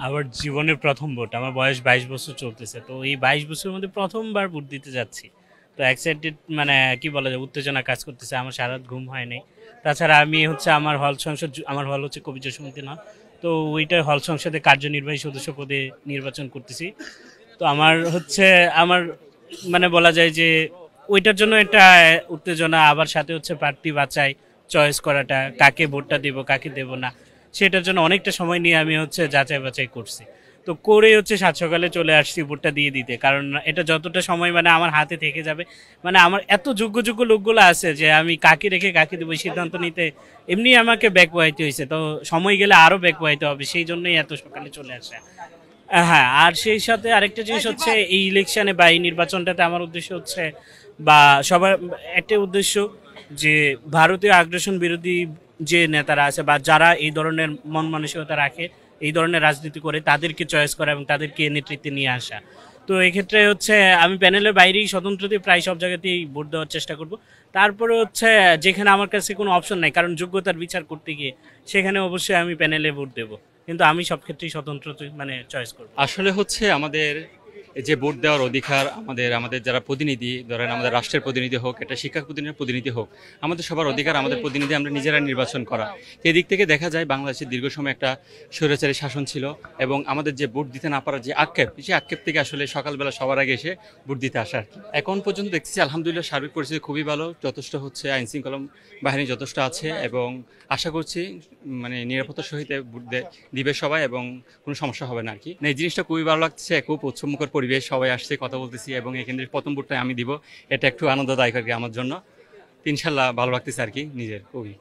আমার জীবনের প্রথম ভোট। আমার বয়স ২২ বছর চলতেছে। তো এই ২২ বছরের মধ্যে প্রথমবার ভোট দিতে যাচ্ছি। তো এক্সাইটেড, মানে কি বলা যায়, উত্তেজনা কাজ করতেছে। আমার সারা রাত ঘুম হয় নাই। তাছাড়া আমি হচ্ছে আমার হল সংসদ, আমার হল হচ্ছে কবিতা সমিতি না। তো ওইটা হল সংসদে কার্যনির্বাহী সদস্য পদে নির্বাচন করতেছি। তো আমার হচ্ছে আমার মানে বলা যায় যে ওইটার জন্য একটা উত্তেজনা, আবার সাথে হচ্ছে প্রার্থী বাছাই, চয়েস করাটা, কাকে ভোটটা দেব কাকে দেব না, সেটার জন্য অনেকটা সময় নিয়ে আমি হচ্ছে যাচাই বাছাই করছি। তো করে হচ্ছে সাত সকালে চলে আসছি ভোটটা দিয়ে দিতে, কারণ এটা যতটা সময় মানে আমার হাতে থেকে যাবে, মানে আমার এত যোগ্য যোগ্য লোকগুলো আছে যে আমি কাকে রেখে কাকে দেবো এই সিদ্ধান্ত নিতে এমনি আমাকে ব্যাক পোহাইতে হয়েছে। তো সময় গেলে আরও ব্যাক পোহাইতে হবে, সেই জন্যই এত সকালে চলে আসা। হ্যাঁ, আর সেই সাথে আরেকটা জিনিস হচ্ছে এই ইলেকশনে বা এই নির্বাচনটাতে আমার উদ্দেশ্য হচ্ছে, বা সবার একটা উদ্দেশ্য, যে ভারতীয় আগ্রাসন বিরোধী যে নেতারা আছে বা যারা এই ধরনের মন মানসিকতা রাখে, এই ধরনের রাজনীতি করে, তাদেরকে চয়েস করা এবং তাদেরকে নেতৃত্বে নিয়ে আসা। তো এক্ষেত্রে হচ্ছে আমি প্যানেলের বাইরেই স্বতন্ত্রতে প্রায় সব জায়গাতেই ভোট দেওয়ার চেষ্টা করব। তারপরে হচ্ছে যেখানে আমার কাছে কোনো অপশন নাই, কারণ যোগ্যতার বিচার করতে গিয়ে সেখানে অবশ্যই আমি প্যানেলে ভোট দেবো। কিন্তু আমি সব ক্ষেত্রেই স্বতন্ত্র মানে চয়েস করব। আসলে হচ্ছে আমাদের যে ভোট দেওয়ার অধিকার, আমাদের আমাদের যারা প্রতিনিধি, ধরেন আমাদের রাষ্ট্রের প্রতিনিধি হোক, এটা শিক্ষা প্রতিনিধির প্রতিনিধি হোক, আমাদের সবার অধিকার আমাদের প্রতিনিধি আমরা নিজেরা নির্বাচন করা। তো এদিক থেকে দেখা যায় বাংলাদেশের দীর্ঘ সময় একটা স্বৈরাচারী শাসন ছিল, এবং আমাদের যে ভোট দিতে না পারার যে আক্ষেপ, সেই আক্ষেপ থেকে আসলে সকালবেলা সবার আগে এসে ভোট দিতে আসা আর কি। এখন পর্যন্ত দেখতেছি আলহামদুলিল্লাহ সার্বিক পরিস্থিতি খুবই ভালো, যথেষ্ট হচ্ছে আইন শৃঙ্খলা বাহিনী যথেষ্ট আছে, এবং আশা করছি মানে নিরাপত্তার সহিত ভোট দিবে সবাই, এবং কোনো সমস্যা হবে না আর কি। এই জিনিসটা খুবই ভালো লাগছে, খুব উৎসবমুখর পরিবেশ, সবাই আসছে, কথা বলতেছি, এবং এখানে প্রথম ভোটটাই আমি দিব, এটা একটু আনন্দদায়ক আর কি আমার জন্য। ইনশাল্লাহ ভালো লাগতেছে আর কি নিজের খুবই।